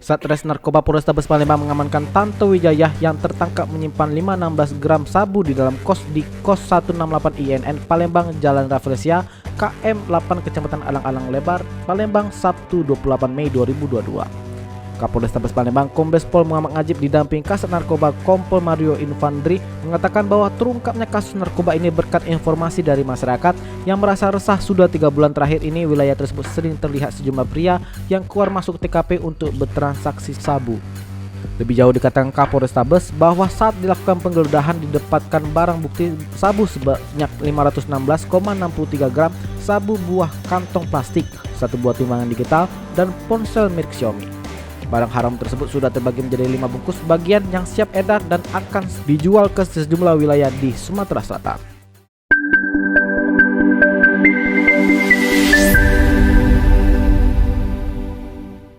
Satres Narkoba Polrestabes Palembang mengamankan Tanto Wijaya yang tertangkap menyimpan 516 gram sabu di dalam kos di kos 168 INN Palembang, Jalan Rafflesia, KM 8 Kecamatan Alang-Alang Lebar, Palembang, Sabtu 28 Mei 2022. Kapolrestabes Palembang Kombes Pol Muhammad Najib didampingi Kasat Narkoba Kompol Mario Infantri mengatakan bahwa terungkapnya kasus narkoba ini berkat informasi dari masyarakat yang merasa resah. Sudah 3 bulan terakhir ini wilayah tersebut sering terlihat sejumlah pria yang keluar masuk TKP untuk bertransaksi sabu. Lebih jauh dikatakan Kapolrestabes bahwa saat dilakukan penggeledahan didapatkan barang bukti sabu sebanyak 516,63 gram sabu buah kantong plastik, 1 buah timbangan digital, dan ponsel milik Xiaomi. Barang haram tersebut sudah terbagi menjadi 5 bungkus bagian yang siap edar dan akan dijual ke sejumlah wilayah di Sumatera Selatan.